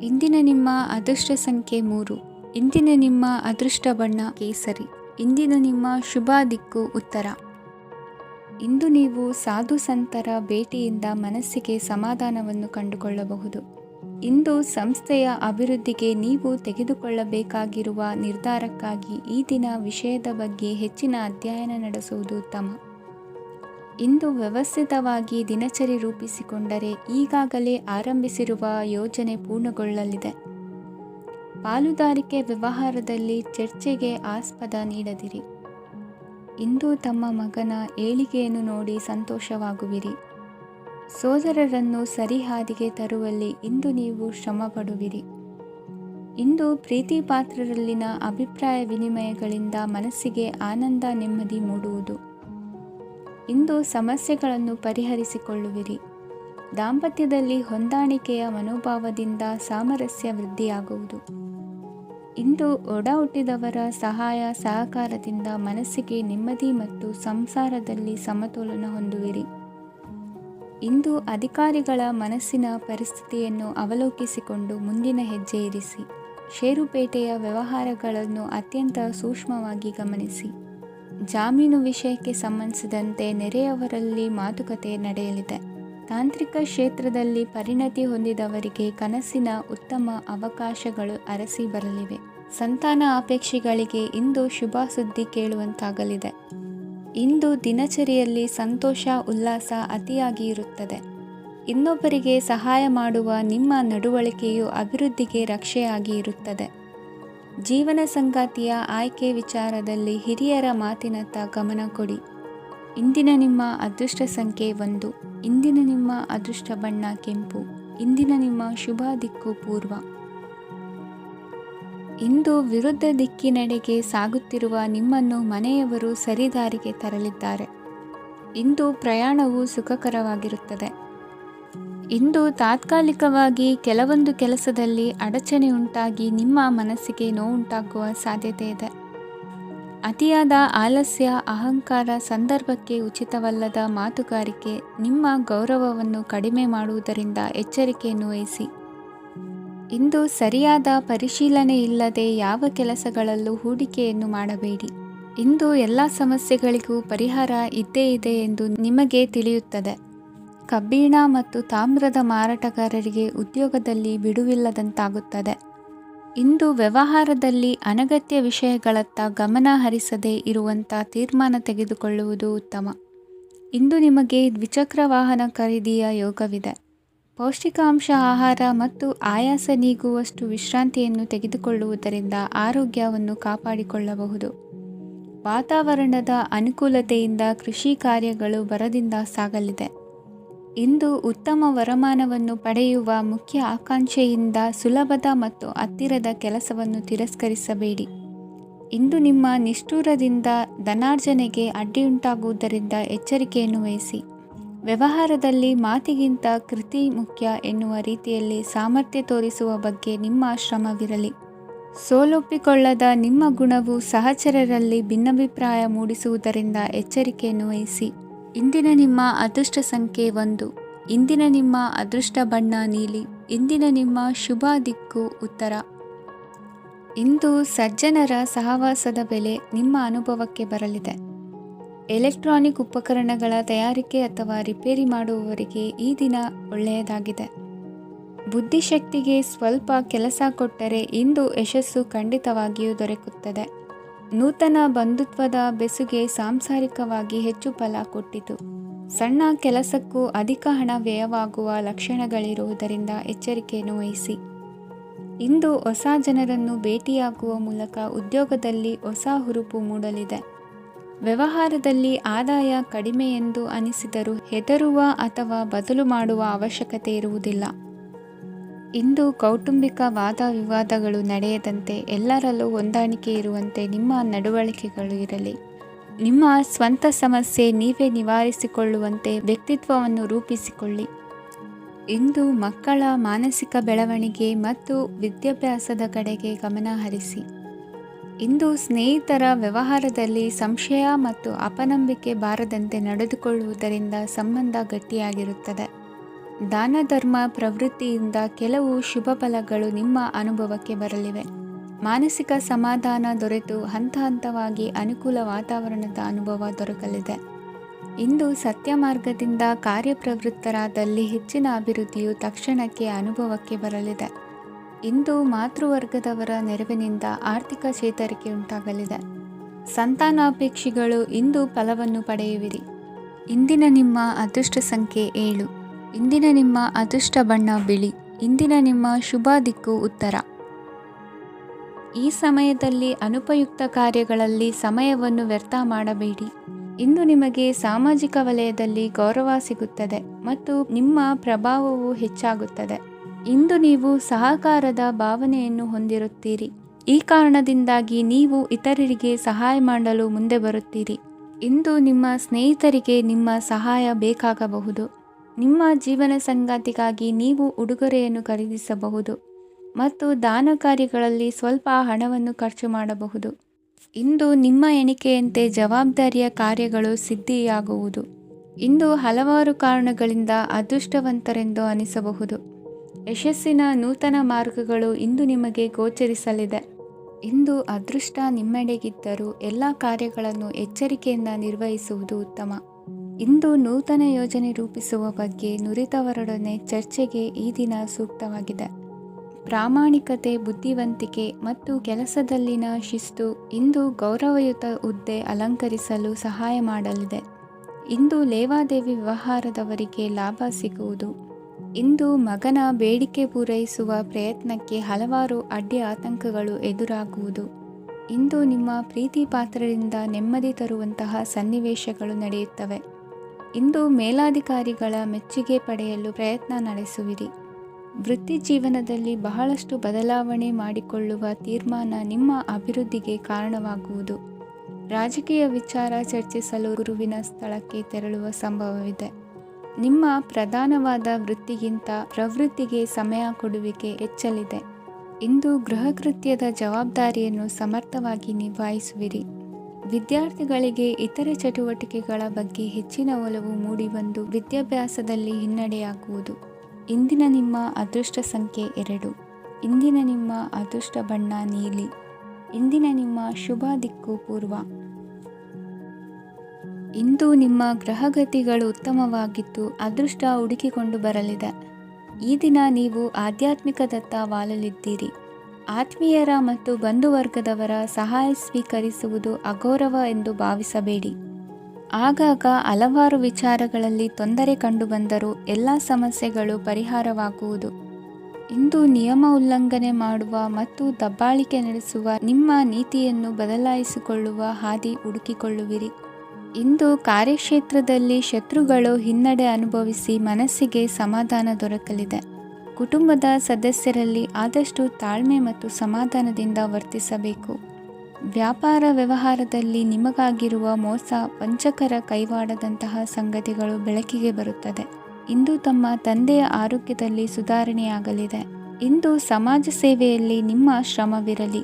ಇಂದಿನ ನಿಮ್ಮ ಅದೃಷ್ಟ ಸಂಖ್ಯೆ 3. ಇಂದಿನ ನಿಮ್ಮ ಅದೃಷ್ಟ ಬಣ್ಣ ಕೇಸರಿ. ಇಂದಿನ ನಿಮ್ಮ ಶುಭ ದಿಕ್ಕು ಉತ್ತರ. ಇಂದು ನೀವು ಸಾಧು ಸಂತರ ಭೇಟಿಯಿಂದ ಮನಸ್ಸಿಗೆ ಸಮಾಧಾನವನ್ನು ಕಂಡುಕೊಳ್ಳಬಹುದು. ಇಂದು ಸಂಸ್ಥೆಯ ಅಭಿವೃದ್ಧಿಗೆ ನೀವು ತೆಗೆದುಕೊಳ್ಳಬೇಕಾಗಿರುವ ನಿರ್ಧಾರಕ್ಕಾಗಿ ಈ ದಿನ ವಿಷಯದ ಬಗ್ಗೆ ಹೆಚ್ಚಿನ ಅಧ್ಯಯನ ನಡೆಸುವುದು ಉತ್ತಮ. ಇಂದು ವ್ಯವಸ್ಥಿತವಾಗಿ ದಿನಚರಿ ರೂಪಿಸಿಕೊಂಡರೆ ಈಗಾಗಲೇ ಆರಂಭಿಸಿರುವ ಯೋಜನೆ ಪೂರ್ಣಗೊಳ್ಳಲಿದೆ. ಪಾಲುದಾರಿಕೆ ವ್ಯವಹಾರದಲ್ಲಿ ಚರ್ಚೆಗೆ ಆಸ್ಪದ ನೀಡದಿರಿ. ಇಂದು ತಮ್ಮ ಮಗನ ಏಳಿಗೆಯನ್ನು ನೋಡಿ ಸಂತೋಷವಾಗುವಿರಿ. ಸೋದರರನ್ನು ಸರಿಹಾದಿಗೆ ತರುವಲ್ಲಿ ಇಂದು ನೀವು ಶ್ರಮಪಡುವಿರಿ. ಇಂದು ಪ್ರೀತಿ ಪಾತ್ರರಲ್ಲಿನ ಅಭಿಪ್ರಾಯ ವಿನಿಮಯಗಳಿಂದ ಮನಸ್ಸಿಗೆ ಆನಂದ ನೆಮ್ಮದಿ ಮೂಡುವುದು. ಇಂದು ಸಮಸ್ಯೆಗಳನ್ನು ಪರಿಹರಿಸಿಕೊಳ್ಳುವಿರಿ. ದಾಂಪತ್ಯದಲ್ಲಿ ಹೊಂದಾಣಿಕೆಯ ಮನೋಭಾವದಿಂದ ಸಾಮರಸ್ಯ ವೃದ್ಧಿಯಾಗುವುದು. ಇಂದು ಒಡ ಹುಟ್ಟಿದವರ ಸಹಾಯ ಸಹಕಾರದಿಂದ ಮನಸ್ಸಿಗೆ ನೆಮ್ಮದಿ ಮತ್ತು ಸಂಸಾರದಲ್ಲಿ ಸಮತೋಲನ ಹೊಂದುವಿರಿ. ಇಂದು ಅಧಿಕಾರಿಗಳ ಮನಸ್ಸಿನ ಪರಿಸ್ಥಿತಿಯನ್ನು ಅವಲೋಕಿಸಿಕೊಂಡು ಮುಂದಿನ ಹೆಜ್ಜೆ ಇರಿಸಿ. ಷೇರುಪೇಟೆಯ ವ್ಯವಹಾರಗಳನ್ನು ಅತ್ಯಂತ ಸೂಕ್ಷ್ಮವಾಗಿ ಗಮನಿಸಿ. ಜಾಮೀನು ವಿಷಯಕ್ಕೆ ಸಂಬಂಧಿಸಿದಂತೆ ನೆರೆಯವರಲ್ಲಿ ಮಾತುಕತೆ ನಡೆಯಲಿದೆ. ತಾಂತ್ರಿಕ ಕ್ಷೇತ್ರದಲ್ಲಿ ಪರಿಣತಿ ಹೊಂದಿದವರಿಗೆ ಕನಸಿನ ಉತ್ತಮ ಅವಕಾಶಗಳು ಅರಸಿ ಬರಲಿವೆ. ಸಂತಾನ ಅಪೇಕ್ಷಿಗಳಿಗೆ ಇಂದು ಶುಭ ಸುದ್ದಿ ಕೇಳುವಂತಾಗಲಿದೆ. ಇಂದು ದಿನಚರಿಯಲ್ಲಿ ಸಂತೋಷ ಉಲ್ಲಾಸ ಅತಿಯಾಗಿ ಇರುತ್ತದೆ. ಇನ್ನೊಬ್ಬರಿಗೆ ಸಹಾಯ ಮಾಡುವ ನಿಮ್ಮ ನಡವಳಿಕೆಯು ಅಭಿವೃದ್ಧಿಗೆ ರಕ್ಷೆಯಾಗಿ ಇರುತ್ತದೆ. ಜೀವನ ಸಂಗಾತಿಯ ಆಯ್ಕೆ ವಿಚಾರದಲ್ಲಿ ಹಿರಿಯರ ಮಾತಿನತ್ತ ಗಮನ ಕೊಡಿ. ಇಂದಿನ ನಿಮ್ಮ ಅದೃಷ್ಟ ಸಂಖ್ಯೆ 1. ಇಂದಿನ ನಿಮ್ಮ ಅದೃಷ್ಟ ಬಣ್ಣ ಕೆಂಪು. ಇಂದಿನ ನಿಮ್ಮ ಶುಭ ದಿಕ್ಕು ಪೂರ್ವ. ಇಂದು ವಿರುದ್ಧ ದಿಕ್ಕಿನೆಡೆಗೆ ಸಾಗುತ್ತಿರುವ ನಿಮ್ಮನ್ನು ಮನೆಯವರು ಸರಿದಾರಿಗೆ ತರಲಿದ್ದಾರೆ. ಇಂದು ಪ್ರಯಾಣವು ಸುಖಕರವಾಗಿರುತ್ತದೆ. ಇಂದು ತಾತ್ಕಾಲಿಕವಾಗಿ ಕೆಲವೊಂದು ಕೆಲಸದಲ್ಲಿ ಅಡಚಣೆ ಉಂಟಾಗಿ ನಿಮ್ಮ ಮನಸ್ಸಿಗೆ ನೋವುಂಟಾಗುವ ಸಾಧ್ಯತೆ ಇದೆ. ಅತಿಯಾದ ಆಲಸ್ಯ, ಅಹಂಕಾರ, ಸಂದರ್ಭಕ್ಕೆ ಉಚಿತವಲ್ಲದ ಮಾತುಗಾರಿಕೆ ನಿಮ್ಮ ಗೌರವವನ್ನು ಕಡಿಮೆ ಮಾಡುವುದರಿಂದ ಎಚ್ಚರಿಕೆಯನ್ನು ವಹಿಸಿ. ಇಂದು ಸರಿಯಾದ ಪರಿಶೀಲನೆ ಇಲ್ಲದೆ ಯಾವ ಕೆಲಸಗಳಲ್ಲೂ ಹೂಡಿಕೆಯನ್ನು ಮಾಡಬೇಡಿ. ಇಂದು ಎಲ್ಲ ಸಮಸ್ಯೆಗಳಿಗೂ ಪರಿಹಾರ ಇದ್ದೇ ಇದೆ ಎಂದು ನಿಮಗೆ ತಿಳಿಯುತ್ತದೆ. ಕಬ್ಬಿಣ ಮತ್ತು ತಾಮ್ರದ ಮಾರಾಟಗಾರರಿಗೆ ಉದ್ಯೋಗದಲ್ಲಿ ಬಿಡುವಿಲ್ಲದಂತಾಗುತ್ತದೆ. ಇಂದು ವ್ಯವಹಾರದಲ್ಲಿ ಅನಗತ್ಯ ವಿಷಯಗಳತ್ತ ಗಮನ ಹರಿಸದೇ ಇರುವಂಥ ತೀರ್ಮಾನ ತೆಗೆದುಕೊಳ್ಳುವುದು ಉತ್ತಮ. ಇಂದು ನಿಮಗೆ ದ್ವಿಚಕ್ರ ವಾಹನ ಖರೀದಿಯ ಯೋಗವಿದೆ. ಪೌಷ್ಟಿಕಾಂಶ ಆಹಾರ ಮತ್ತು ಆಯಾಸ ನೀಗುವಷ್ಟು ವಿಶ್ರಾಂತಿಯನ್ನು ತೆಗೆದುಕೊಳ್ಳುವುದರಿಂದ ಆರೋಗ್ಯವನ್ನು ಕಾಪಾಡಿಕೊಳ್ಳಬಹುದು. ವಾತಾವರಣದ ಅನುಕೂಲತೆಯಿಂದ ಕೃಷಿ ಕಾರ್ಯಗಳು ಬರದಿಂದ ಸಾಗಲಿದೆ. ಇಂದು ಉತ್ತಮ ವರಮಾನವನ್ನು ಪಡೆಯುವ ಮುಖ್ಯ ಆಕಾಂಕ್ಷೆಯಿಂದ ಸುಲಭದ ಮತ್ತು ಹತ್ತಿರದ ಕೆಲಸವನ್ನು ತಿರಸ್ಕರಿಸಬೇಡಿ. ಇಂದು ನಿಮ್ಮ ನಿಷ್ಠುರದಿಂದ ಧನಾರ್ಜನೆಗೆ ಅಡ್ಡಿಯುಂಟಾಗುವುದರಿಂದ ಎಚ್ಚರಿಕೆಯನ್ನು ವಹಿಸಿ. ವ್ಯವಹಾರದಲ್ಲಿ ಮಾತಿಗಿಂತ ಕೃತಿ ಮುಖ್ಯ ಎನ್ನುವ ರೀತಿಯಲ್ಲಿ ಸಾಮರ್ಥ್ಯ ತೋರಿಸುವ ಬಗ್ಗೆ ನಿಮ್ಮ ಶ್ರಮವಿರಲಿ. ಸೋಲೊಪ್ಪಿಕೊಳ್ಳದ ನಿಮ್ಮ ಗುಣವು ಸಹಚರರಲ್ಲಿ ಭಿನ್ನಾಭಿಪ್ರಾಯ ಮೂಡಿಸುವುದರಿಂದ ಎಚ್ಚರಿಕೆಯನ್ನು ವಹಿಸಿ. ಇಂದಿನ ನಿಮ್ಮ ಅದೃಷ್ಟ ಸಂಖ್ಯೆ 1. ಇಂದಿನ ನಿಮ್ಮ ಅದೃಷ್ಟ ಬಣ್ಣ ನೀಲಿ. ಇಂದಿನ ನಿಮ್ಮ ಶುಭ ದಿಕ್ಕು ಉತ್ತರ. ಇಂದು ಸಜ್ಜನರ ಸಹವಾಸದ ಬೆಲೆ ನಿಮ್ಮ ಅನುಭವಕ್ಕೆ ಬರಲಿದೆ. ಎಲೆಕ್ಟ್ರಾನಿಕ್ ಉಪಕರಣಗಳ ತಯಾರಿಕೆ ಅಥವಾ ರಿಪೇರಿ ಮಾಡುವವರಿಗೆ ಈ ದಿನ ಒಳ್ಳೆಯದಾಗಿದೆ. ಬುದ್ಧಿಶಕ್ತಿಗೆ ಸ್ವಲ್ಪ ಕೆಲಸ ಕೊಟ್ಟರೆ ಇಂದು ಯಶಸ್ಸು ಖಂಡಿತವಾಗಿಯೂ ದೊರಕುತ್ತದೆ. ನೂತನ ಬಂಧುತ್ವದ ಬೆಸುಗೆ ಸಾಂಸಾರಿಕವಾಗಿ ಹೆಚ್ಚು ಫಲ ಕೊಟ್ಟಿತು. ಸಣ್ಣ ಕೆಲಸಕ್ಕೂ ಅಧಿಕ ಹಣ ವ್ಯಯವಾಗುವ ಲಕ್ಷಣಗಳಿರುವುದರಿಂದ ಎಚ್ಚರಿಕೆಯನ್ನು ವಹಿಸಿ. ಇಂದು ಹೊಸ ಜನರನ್ನು ಭೇಟಿಯಾಗುವ ಮೂಲಕ ಉದ್ಯೋಗದಲ್ಲಿ ಹೊಸ ಹುರುಪು ಮೂಡಲಿದೆ. ವ್ಯವಹಾರದಲ್ಲಿ ಆದಾಯ ಕಡಿಮೆ ಎಂದು ಅನಿಸಿದರೂ ಹೆದರುವ ಅಥವಾ ಬದಲು ಮಾಡುವ ಅವಶ್ಯಕತೆ ಇರುವುದಿಲ್ಲ. ಇಂದು ಕೌಟುಂಬಿಕ ವಾದ ವಿವಾದಗಳು ನಡೆಯದಂತೆ ಎಲ್ಲರಲ್ಲೂ ಹೊಂದಾಣಿಕೆ ಇರುವಂತೆ ನಿಮ್ಮ ನಡವಳಿಕೆಗಳು ಇರಲಿ. ನಿಮ್ಮ ಸ್ವಂತ ಸಮಸ್ಯೆ ನೀವೇ ನಿವಾರಿಸಿಕೊಳ್ಳುವಂತೆ ವ್ಯಕ್ತಿತ್ವವನ್ನು ರೂಪಿಸಿಕೊಳ್ಳಿ. ಇಂದು ಮಕ್ಕಳ ಮಾನಸಿಕ ಬೆಳವಣಿಗೆ ಮತ್ತು ವಿದ್ಯಾಭ್ಯಾಸದ ಕಡೆಗೆ ಗಮನ ಹರಿಸಿ. ಇಂದು ಸ್ನೇಹಿತರ ವ್ಯವಹಾರದಲ್ಲಿ ಸಂಶಯ ಮತ್ತು ಅಪನಂಬಿಕೆ ಬಾರದಂತೆ ನಡೆದುಕೊಳ್ಳುವುದರಿಂದ ಸಂಬಂಧ ಗಟ್ಟಿಯಾಗಿರುತ್ತದೆ. ದಾನ ಧರ್ಮ ಪ್ರವೃತ್ತಿಯಿಂದ ಕೆಲವು ಶುಭ ಫಲಗಳು ನಿಮ್ಮ ಅನುಭವಕ್ಕೆ ಬರಲಿವೆ. ಮಾನಸಿಕ ಸಮಾಧಾನ ದೊರೆತು ಹಂತ ಹಂತವಾಗಿ ಅನುಕೂಲ ವಾತಾವರಣದ ಅನುಭವ ದೊರಕಲಿದೆ. ಇಂದು ಸತ್ಯ ಮಾರ್ಗದಿಂದ ಕಾರ್ಯಪ್ರವೃತ್ತರಾದಲ್ಲಿ ಹೆಚ್ಚಿನ ಅಭಿವೃದ್ಧಿಯು ತಕ್ಷಣಕ್ಕೆ ಅನುಭವಕ್ಕೆ ಬರಲಿದೆ. ಇಂದು ಮಾತೃವರ್ಗದವರ ನೆರವಿನಿಂದ ಆರ್ಥಿಕ ಚೇತರಿಕೆ ಉಂಟಾಗಲಿದೆ. ಸಂತಾನಾಪೇಕ್ಷಿಗಳು ಇಂದು ಫಲವನ್ನು ಪಡೆಯುವಿರಿ. ಇಂದಿನ ನಿಮ್ಮ ಅದೃಷ್ಟ ಸಂಖ್ಯೆ 7. ಇಂದಿನ ನಿಮ್ಮ ಅದೃಷ್ಟ ಬಣ್ಣ ಬಿಳಿ. ಇಂದಿನ ನಿಮ್ಮ ಶುಭ ದಿಕ್ಕು ಉತ್ತರ. ಈ ಸಮಯದಲ್ಲಿ ಅನುಪಯುಕ್ತ ಕಾರ್ಯಗಳಲ್ಲಿ ಸಮಯವನ್ನು ವ್ಯರ್ಥ ಮಾಡಬೇಡಿ. ಇಂದು ನಿಮಗೆ ಸಾಮಾಜಿಕ ವಲಯದಲ್ಲಿ ಗೌರವ ಸಿಗುತ್ತದೆ ಮತ್ತು ನಿಮ್ಮ ಪ್ರಭಾವವು ಹೆಚ್ಚಾಗುತ್ತದೆ. ಇಂದು ನೀವು ಸಹಕಾರದ ಭಾವನೆಯನ್ನು ಹೊಂದಿರುತ್ತೀರಿ. ಈ ಕಾರಣದಿಂದಾಗಿ ನೀವು ಇತರರಿಗೆ ಸಹಾಯ ಮಾಡಲು ಮುಂದೆ ಬರುತ್ತೀರಿ. ಇಂದು ನಿಮ್ಮ ಸ್ನೇಹಿತರಿಗೆ ನಿಮ್ಮ ಸಹಾಯ ಬೇಕಾಗಬಹುದು. ನಿಮ್ಮ ಜೀವನ ಸಂಗಾತಿಗಾಗಿ ನೀವು ಉಡುಗೊರೆಯನ್ನು ಖರೀದಿಸಬಹುದು ಮತ್ತು ದಾನ ಕಾರ್ಯಗಳಲ್ಲಿ ಸ್ವಲ್ಪ ಹಣವನ್ನು ಖರ್ಚು ಮಾಡಬಹುದು. ಇಂದು ನಿಮ್ಮ ಎಣಿಕೆಯಂತೆ ಜವಾಬ್ದಾರಿಯ ಕಾರ್ಯಗಳು ಸಿದ್ಧಿಯಾಗುವುದು. ಇಂದು ಹಲವಾರು ಕಾರಣಗಳಿಂದ ಅದೃಷ್ಟವಂತರೆಂದು ಅನಿಸಬಹುದು. ಯಶಸ್ಸಿನ ನೂತನ ಮಾರ್ಗಗಳು ಇಂದು ನಿಮಗೆ ಗೋಚರಿಸಲಿದೆ. ಇಂದು ಅದೃಷ್ಟ ನಿಮ್ಮೆಡೆಗಿದ್ದರೂ ಎಲ್ಲ ಕಾರ್ಯಗಳನ್ನು ಎಚ್ಚರಿಕೆಯಿಂದ ನಿರ್ವಹಿಸುವುದು ಉತ್ತಮ. ಇಂದು ನೂತನ ಯೋಜನೆ ರೂಪಿಸುವ ಬಗ್ಗೆ ನುರಿತವರೊಡನೆ ಚರ್ಚೆಗೆ ಈ ದಿನ ಸೂಕ್ತವಾಗಿದೆ. ಪ್ರಾಮಾಣಿಕತೆ, ಬುದ್ಧಿವಂತಿಕೆ ಮತ್ತು ಕೆಲಸದಲ್ಲಿನ ಶಿಸ್ತು ಇಂದು ಗೌರವಯುತ ಹುದ್ದೆ ಅಲಂಕರಿಸಲು ಸಹಾಯ ಮಾಡಲಿದೆ. ಇಂದು ಲೇವಾದೇವಿ ವ್ಯವಹಾರದವರಿಗೆ ಲಾಭ ಸಿಗುವುದು. ಇಂದು ಮಗನ ಬೇಡಿಕೆ ಪೂರೈಸುವ ಪ್ರಯತ್ನಕ್ಕೆ ಹಲವಾರು ಅಡ್ಡಿ ಆತಂಕಗಳು ಎದುರಾಗುವುದು. ಇಂದು ನಿಮ್ಮ ಪ್ರೀತಿ ಪಾತ್ರರಿಂದ ನೆಮ್ಮದಿ ತರುವಂತಹ ಸನ್ನಿವೇಶಗಳು ನಡೆಯುತ್ತವೆ. ಇಂದು ಮೇಲಾಧಿಕಾರಿಗಳ ಮೆಚ್ಚುಗೆ ಪಡೆಯಲು ಪ್ರಯತ್ನ ನಡೆಸುವಿರಿ. ವೃತ್ತಿ ಜೀವನದಲ್ಲಿ ಬಹಳಷ್ಟು ಬದಲಾವಣೆ ಮಾಡಿಕೊಳ್ಳುವ ತೀರ್ಮಾನ ನಿಮ್ಮ ಅಭಿವೃದ್ಧಿಗೆ ಕಾರಣವಾಗುವುದು. ರಾಜಕೀಯ ವಿಚಾರ ಚರ್ಚಿಸಲು ಗುರುವಿನ ಸ್ಥಳಕ್ಕೆ ತೆರಳುವ ಸಂಭವವಿದೆ. ನಿಮ್ಮ ಪ್ರಧಾನವಾದ ವೃತ್ತಿಗಿಂತ ಪ್ರವೃತ್ತಿಗೆ ಸಮಯ ಕೊಡುವಿಕೆ ಹೆಚ್ಚಲಿದೆ. ಇಂದು ಗೃಹ ಕೃತ್ಯದ ಜವಾಬ್ದಾರಿಯನ್ನು ಸಮರ್ಥವಾಗಿ ನಿಭಾಯಿಸುವಿರಿ. ವಿದ್ಯಾರ್ಥಿಗಳಿಗೆ ಇತರೆ ಚಟುವಟಿಕೆಗಳ ಬಗ್ಗೆ ಹೆಚ್ಚಿನ ಒಲವು ಮೂಡಿಬಂದು ವಿದ್ಯಾಭ್ಯಾಸದಲ್ಲಿ ಹಿನ್ನಡೆಯಾಗುವುದು. ಇಂದಿನ ನಿಮ್ಮ ಅದೃಷ್ಟ ಸಂಖ್ಯೆ 2. ಇಂದಿನ ನಿಮ್ಮ ಅದೃಷ್ಟ ಬಣ್ಣ ನೀಲಿ. ಇಂದಿನ ನಿಮ್ಮ ಶುಭ ದಿಕ್ಕು ಪೂರ್ವ. ಇಂದು ನಿಮ್ಮ ಗ್ರಹಗತಿಗಳು ಉತ್ತಮವಾಗಿದ್ದು ಅದೃಷ್ಟ ಹುಡುಕಿಕೊಂಡು ಬರಲಿದೆ. ಈ ದಿನ ನೀವು ಆಧ್ಯಾತ್ಮಿಕದತ್ತ ವಾಲಲಿದ್ದೀರಿ. ಆತ್ಮೀಯರ ಮತ್ತು ಬಂಧುವರ್ಗದವರ ಸಹಾಯ ಸ್ವೀಕರಿಸುವುದು ಅಗೌರವ ಎಂದು ಭಾವಿಸಬೇಡಿ. ಆಗಾಗ ಹಲವಾರು ವಿಚಾರಗಳಲ್ಲಿ ತೊಂದರೆ ಕಂಡುಬಂದರೂ ಎಲ್ಲ ಸಮಸ್ಯೆಗಳು ಪರಿಹಾರವಾಗುವುದು. ಇಂದು ನಿಯಮ ಉಲ್ಲಂಘನೆ ಮಾಡುವ ಮತ್ತು ದಬ್ಬಾಳಿಕೆ ನಡೆಸುವ ನಿಮ್ಮ ನೀತಿಯನ್ನು ಬದಲಾಯಿಸಿಕೊಳ್ಳುವ ಹಾದಿ ಹುಡುಕಿಕೊಳ್ಳುವಿರಿ. ಇಂದು ಕಾರ್ಯಕ್ಷೇತ್ರದಲ್ಲಿ ಶತ್ರುಗಳು ಹಿನ್ನಡೆ ಅನುಭವಿಸಿ ಮನಸ್ಸಿಗೆ ಸಮಾಧಾನ ದೊರಕಲಿದೆ. ಕುಟುಂಬದ ಸದಸ್ಯರಲ್ಲಿ ಆದಷ್ಟು ತಾಳ್ಮೆ ಮತ್ತು ಸಮಾಧಾನದಿಂದ ವರ್ತಿಸಬೇಕು. ವ್ಯಾಪಾರ ವ್ಯವಹಾರದಲ್ಲಿ ನಿಮಗಾಗಿರುವ ಮೋಸ, ವಂಚಕರ ಕೈವಾಡದಂತಹ ಸಂಗತಿಗಳು ಬೆಳಕಿಗೆ ಬರುತ್ತದೆ. ಇಂದು ತಮ್ಮ ತಂದೆಯ ಆರೋಗ್ಯದಲ್ಲಿ ಸುಧಾರಣೆಯಾಗಲಿದೆ. ಇಂದು ಸಮಾಜ ಸೇವೆಯಲ್ಲಿ ನಿಮ್ಮ ಶ್ರಮವಿರಲಿ.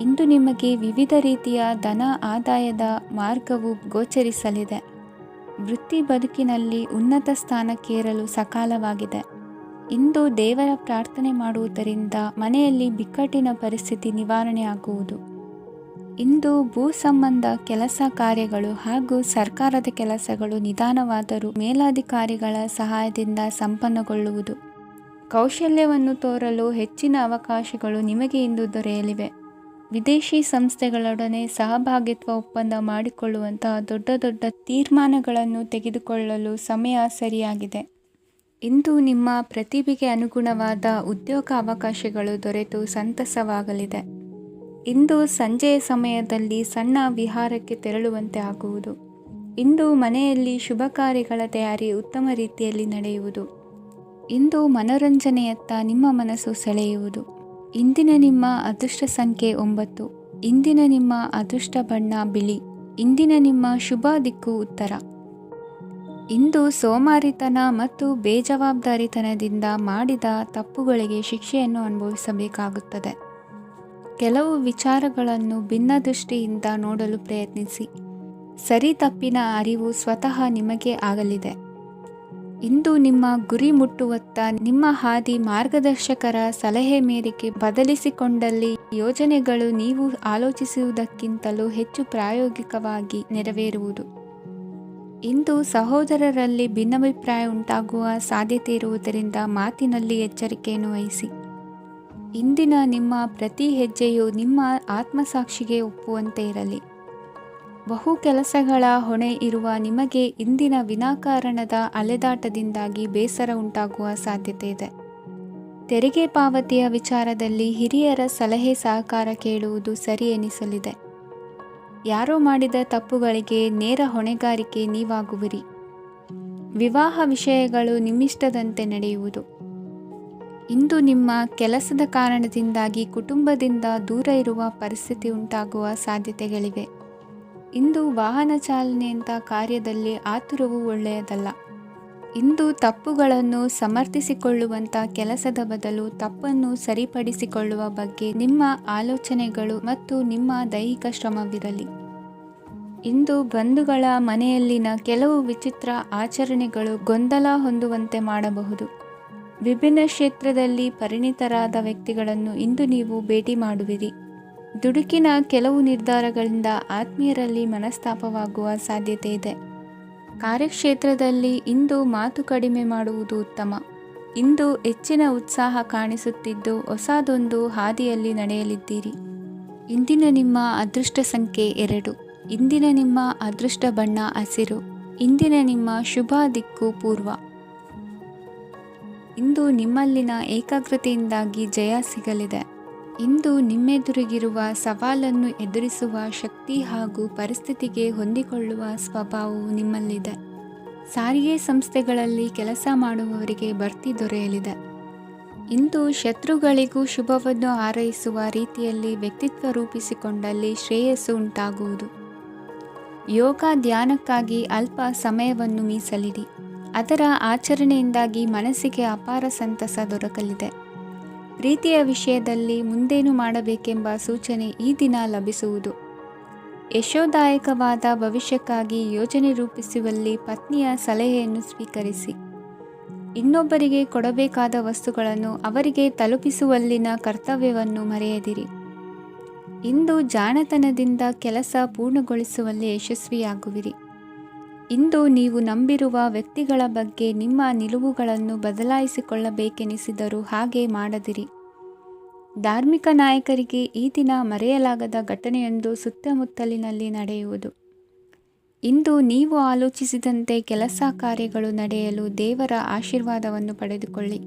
ಇಂದು ನಿಮಗೆ ವಿವಿಧ ರೀತಿಯ ಧನ ಆದಾಯದ ಮಾರ್ಗವು ಗೋಚರಿಸಲಿದೆ. ವೃತ್ತಿ ಬದುಕಿನಲ್ಲಿ ಉನ್ನತ ಸ್ಥಾನಕ್ಕೇರಲು ಸಕಾಲವಾಗಿದೆ. ಇಂದು ದೇವರ ಪ್ರಾರ್ಥನೆ ಮಾಡುವುದರಿಂದ ಮನೆಯಲ್ಲಿ ಬಿಕ್ಕಟ್ಟಿನ ಪರಿಸ್ಥಿತಿ ನಿವಾರಣೆಯಾಗುವುದು. ಇಂದು ಭೂ ಸಂಬಂಧ ಕೆಲಸ ಕಾರ್ಯಗಳು ಹಾಗೂ ಸರ್ಕಾರದ ಕೆಲಸಗಳು ನಿಧಾನವಾದರೂ ಮೇಲಾಧಿಕಾರಿಗಳ ಸಹಾಯದಿಂದ ಸಂಪನ್ನಗೊಳ್ಳುವುದು. ಕೌಶಲ್ಯವನ್ನು ತೋರಲು ಹೆಚ್ಚಿನ ಅವಕಾಶಗಳು ನಿಮಗೆ ಇಂದು ದೊರೆಯಲಿವೆ. ವಿದೇಶಿ ಸಂಸ್ಥೆಗಳೊಡನೆ ಸಹಭಾಗಿತ್ವ ಒಪ್ಪಂದ ಮಾಡಿಕೊಳ್ಳುವಂತಹ ದೊಡ್ಡ ದೊಡ್ಡ ತೀರ್ಮಾನಗಳನ್ನು ತೆಗೆದುಕೊಳ್ಳಲು ಸಮಯ ಸರಿಯಾಗಿದೆ. ಇಂದು ನಿಮ್ಮ ಪ್ರತಿಭೆಗೆ ಅನುಗುಣವಾದ ಉದ್ಯೋಗ ಅವಕಾಶಗಳು ದೊರೆತು ಸಂತಸವಾಗಲಿದೆ. ಇಂದು ಸಂಜೆಯ ಸಮಯದಲ್ಲಿ ಸಣ್ಣ ವಿಹಾರಕ್ಕೆ ತೆರಳುವಂತೆ ಆಗುವುದು. ಇಂದು ಮನೆಯಲ್ಲಿ ಶುಭ ಕಾರ್ಯಗಳ ತಯಾರಿ ಉತ್ತಮ ರೀತಿಯಲ್ಲಿ ನಡೆಯುವುದು. ಇಂದು ಮನೋರಂಜನೆಯತ್ತ ನಿಮ್ಮ ಮನಸ್ಸು ಸೆಳೆಯುವುದು. ಇಂದಿನ ನಿಮ್ಮ ಅದೃಷ್ಟ ಸಂಖ್ಯೆ 9. ಇಂದಿನ ನಿಮ್ಮ ಅದೃಷ್ಟ ಬಣ್ಣ ಬಿಳಿ. ಇಂದಿನ ನಿಮ್ಮ ಶುಭ ದಿಕ್ಕು ಉತ್ತರ. ಇಂದು ಸೋಮಾರಿತನ ಮತ್ತು ಬೇಜವಾಬ್ದಾರಿತನದಿಂದ ಮಾಡಿದ ತಪ್ಪುಗಳಿಗೆ ಶಿಕ್ಷೆಯನ್ನು ಅನುಭವಿಸಬೇಕಾಗುತ್ತದೆ. ಕೆಲವು ವಿಚಾರಗಳನ್ನು ಭಿನ್ನ ದೃಷ್ಟಿಯಿಂದ ನೋಡಲು ಪ್ರಯತ್ನಿಸಿ. ಸರಿ ತಪ್ಪಿನ ಅರಿವು ಸ್ವತಃ ನಿಮಗೆ ಆಗಲಿದೆ. ಇಂದು ನಿಮ್ಮ ಗುರಿ ಮುಟ್ಟುವತ್ತ ನಿಮ್ಮ ಹಾದಿ ಮಾರ್ಗದರ್ಶಕರ ಸಲಹೆ ಮೇರೆಗೆ ಬದಲಿಸಿಕೊಂಡಲ್ಲಿ ಯೋಜನೆಗಳು ನೀವು ಆಲೋಚಿಸುವುದಕ್ಕಿಂತಲೂ ಹೆಚ್ಚು ಪ್ರಾಯೋಗಿಕವಾಗಿ ನೆರವೇರುವುದು. ಇಂದು ಸಹೋದರರಲ್ಲಿ ಭಿನ್ನಾಭಿಪ್ರಾಯ ಉಂಟಾಗುವ ಸಾಧ್ಯತೆ ಇರುವುದರಿಂದ ಮಾತಿನಲ್ಲಿ ಎಚ್ಚರಿಕೆಯನ್ನು ವಹಿಸಿ. ಇಂದಿನ ನಿಮ್ಮ ಪ್ರತಿ ಹೆಜ್ಜೆಯು ನಿಮ್ಮ ಆತ್ಮಸಾಕ್ಷಿಗೆ ಒಪ್ಪುವಂತೆ ಇರಲಿ. ಬಹು ಕೆಲಸಗಳ ಹೊಣೆ ಇರುವ ನಿಮಗೆ ಇಂದಿನ ವಿನಾಕಾರಣದ ಅಲೆದಾಟದಿಂದಾಗಿ ಬೇಸರ ಉಂಟಾಗುವ ಸಾಧ್ಯತೆ ಇದೆ. ತೆರಿಗೆ ಪಾವತಿಯ ವಿಚಾರದಲ್ಲಿ ಹಿರಿಯರ ಸಲಹೆ ಸಹಕಾರ ಕೇಳುವುದು ಸರಿ ಎನಿಸಲಿದೆ. ಯಾರೋ ಮಾಡಿದ ತಪ್ಪುಗಳಿಗೆ ನೇರ ಹೊಣೆಗಾರಿಕೆ ನೀವಾಗುವಿರಿ. ವಿವಾಹ ವಿಷಯಗಳು ನಿಮ್ಮಿಷ್ಟದಂತೆ ನಡೆಯುವುದು. ಇಂದು ನಿಮ್ಮ ಕೆಲಸದ ಕಾರಣದಿಂದಾಗಿ ಕುಟುಂಬದಿಂದ ದೂರ ಇರುವ ಪರಿಸ್ಥಿತಿ ಉಂಟಾಗುವ ಸಾಧ್ಯತೆಗಳಿವೆ. ಇಂದು ವಾಹನ ಚಾಲನೆಯಂಥ ಕಾರ್ಯದಲ್ಲಿ ಆತುರವು ಒಳ್ಳೆಯದಲ್ಲ. ಇಂದು ತಪ್ಪುಗಳನ್ನು ಸಮರ್ಥಿಸಿಕೊಳ್ಳುವಂಥ ಕೆಲಸದ ಬದಲು ತಪ್ಪನ್ನು ಸರಿಪಡಿಸಿಕೊಳ್ಳುವ ಬಗ್ಗೆ ನಿಮ್ಮ ಆಲೋಚನೆಗಳು ಮತ್ತು ನಿಮ್ಮ ದೈಹಿಕ ಶ್ರಮವಿರಲಿ. ಇಂದು ಬಂಧುಗಳ ಮನೆಯಲ್ಲಿನ ಕೆಲವು ವಿಚಿತ್ರ ಆಚರಣೆಗಳು ಗೊಂದಲ ಹೊಂದುವಂತೆ ಮಾಡಬಹುದು. ವಿಭಿನ್ನ ಕ್ಷೇತ್ರದಲ್ಲಿ ಪರಿಣಿತರಾದ ವ್ಯಕ್ತಿಗಳನ್ನು ಇಂದು ನೀವು ಭೇಟಿ ಮಾಡುವಿರಿ. ದುಡುಕಿನ ಕೆಲವು ನಿರ್ಧಾರಗಳಿಂದ ಆತ್ಮೀಯರಲ್ಲಿ ಮನಸ್ತಾಪವಾಗುವ ಸಾಧ್ಯತೆ ಇದೆ. ಕಾರ್ಯಕ್ಷೇತ್ರದಲ್ಲಿ ಇಂದು ಮಾತು ಕಡಿಮೆ ಮಾಡುವುದು ಉತ್ತಮ. ಇಂದು ಹೆಚ್ಚಿನ ಉತ್ಸಾಹ ಕಾಣಿಸುತ್ತಿದ್ದು ಹೊಸದೊಂದು ಹಾದಿಯಲ್ಲಿ ನಡೆಯಲಿದ್ದೀರಿ. ಇಂದಿನ ನಿಮ್ಮ ಅದೃಷ್ಟ ಸಂಖ್ಯೆ 2. ಇಂದಿನ ನಿಮ್ಮ ಅದೃಷ್ಟ ಬಣ್ಣ ಹಸಿರು. ಇಂದಿನ ನಿಮ್ಮ ಶುಭ ದಿಕ್ಕು ಪೂರ್ವ. ಇಂದು ನಿಮ್ಮಲ್ಲಿನ ಏಕಾಗ್ರತೆಯಿಂದಾಗಿ ಜಯ ಸಿಗಲಿದೆ. ಇಂದು ನಿಮ್ಮೆದುರಿಗಿರುವ ಸವಾಲನ್ನು ಎದುರಿಸುವ ಶಕ್ತಿ ಹಾಗೂ ಪರಿಸ್ಥಿತಿಗೆ ಹೊಂದಿಕೊಳ್ಳುವ ಸ್ವಭಾವವು ನಿಮ್ಮಲ್ಲಿದೆ. ಸಾರಿಗೆ ಸಂಸ್ಥೆಗಳಲ್ಲಿ ಕೆಲಸ ಮಾಡುವವರಿಗೆ ಬಡ್ತಿ ದೊರೆಯಲಿದೆ. ಇಂದು ಶತ್ರುಗಳಿಗೂ ಶುಭವನ್ನು ಹಾರೈಸುವ ರೀತಿಯಲ್ಲಿ ವ್ಯಕ್ತಿತ್ವ ರೂಪಿಸಿಕೊಂಡಲ್ಲಿ ಶ್ರೇಯಸ್ಸು ಉಂಟಾಗುವುದು. ಯೋಗ ಧ್ಯಾನಕ್ಕಾಗಿ ಅಲ್ಪ ಸಮಯವನ್ನು ಮೀಸಲಿಡಿ. ಅದರ ಆಚರಣೆಯಿಂದಾಗಿ ಮನಸ್ಸಿಗೆ ಅಪಾರ ಸಂತಸ ದೊರಕಲಿದೆ. ಪ್ರೀತಿಯ ವಿಷಯದಲ್ಲಿ ಮುಂದೇನು ಮಾಡಬೇಕೆಂಬ ಸೂಚನೆ ಈ ದಿನ ಲಭಿಸುವುದು. ಯಶೋದಾಯಕವಾದ ಭವಿಷ್ಯಕ್ಕಾಗಿ ಯೋಜನೆ ರೂಪಿಸುವಲ್ಲಿ ಪತ್ನಿಯ ಸಲಹೆಯನ್ನು ಸ್ವೀಕರಿಸಿ. ಇನ್ನೊಬ್ಬರಿಗೆ ಕೊಡಬೇಕಾದ ವಸ್ತುಗಳನ್ನು ಅವರಿಗೆ ತಲುಪಿಸುವಲ್ಲಿನ ಕರ್ತವ್ಯವನ್ನು ಮರೆಯದಿರಿ. ಇಂದು ಜಾಣತನದಿಂದ ಕೆಲಸ ಪೂರ್ಣಗೊಳಿಸುವಲ್ಲಿ ಯಶಸ್ವಿಯಾಗುವಿರಿ. ಇಂದು ನೀವು ನಂಬಿರುವ ವ್ಯಕ್ತಿಗಳ ಬಗ್ಗೆ ನಿಮ್ಮ ನಿಲುವುಗಳನ್ನು ಬದಲಾಯಿಸಿಕೊಳ್ಳಬೇಕೆನಿಸಿದರೂ ಹಾಗೆ ಮಾಡದಿರಿ. ಧಾರ್ಮಿಕ ನಾಯಕರಿಗೆ ಈ ದಿನ ಮರೆಯಲಾಗದ ಘಟನೆಯೊಂದು ಸುತ್ತಮುತ್ತಲಿನಲ್ಲಿ ನಡೆಯುವುದು. ಇಂದು ನೀವು ಆಲೋಚಿಸಿದಂತೆ ಕೆಲಸ ಕಾರ್ಯಗಳು ನಡೆಯಲು ದೇವರ ಆಶೀರ್ವಾದವನ್ನು ಪಡೆದುಕೊಳ್ಳಿ.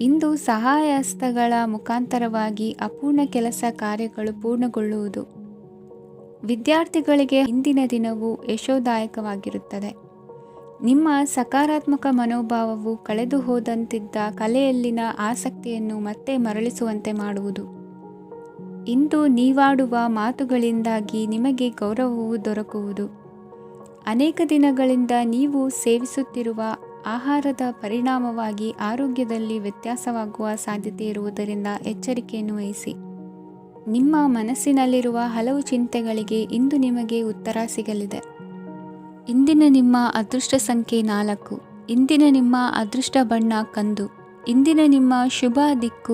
ಇಂದು ಸಹಾಯ ಹಸ್ತಗಳ ಮುಖಾಂತರವಾಗಿ ಅಪೂರ್ಣ ಕೆಲಸ ಕಾರ್ಯಗಳು ಪೂರ್ಣಗೊಳ್ಳುವುದು. ವಿದ್ಯಾರ್ಥಿಗಳಿಗೆ ಇಂದಿನ ದಿನವು ಯಶೋದಾಯಕವಾಗಿರುತ್ತದೆ. ನಿಮ್ಮ ಸಕಾರಾತ್ಮಕ ಮನೋಭಾವವು ಕಳೆದು ಹೋದಂತಿದ್ದ ಕಲೆಯಲ್ಲಿನ ಆಸಕ್ತಿಯನ್ನು ಮತ್ತೆ ಮರಳಿಸುವಂತೆ ಮಾಡುವುದು. ಇಂದು ನೀವಾಡುವ ಮಾತುಗಳಿಂದಾಗಿ ನಿಮಗೆ ಗೌರವವು ದೊರಕುವುದು. ಅನೇಕ ದಿನಗಳಿಂದ ನೀವು ಸೇವಿಸುತ್ತಿರುವ ಆಹಾರದ ಪರಿಣಾಮವಾಗಿ ಆರೋಗ್ಯದಲ್ಲಿ ವ್ಯತ್ಯಾಸವಾಗುವ ಸಾಧ್ಯತೆ ಇರುವುದರಿಂದ ಎಚ್ಚರಿಕೆಯನ್ನು ವಹಿಸಿ. ನಿಮ್ಮ ಮನಸ್ಸಿನಲ್ಲಿರುವ ಹಲವು ಚಿಂತೆಗಳಿಗೆ ಇಂದು ನಿಮಗೆ ಉತ್ತರ ಸಿಗಲಿದೆ. ಇಂದಿನ ನಿಮ್ಮ ಅದೃಷ್ಟ ಸಂಖ್ಯೆ 4. ಇಂದಿನ ನಿಮ್ಮ ಅದೃಷ್ಟ ಬಣ್ಣ ಕಂದು. ಇಂದಿನ ನಿಮ್ಮ ಶುಭ ದಿಕ್ಕು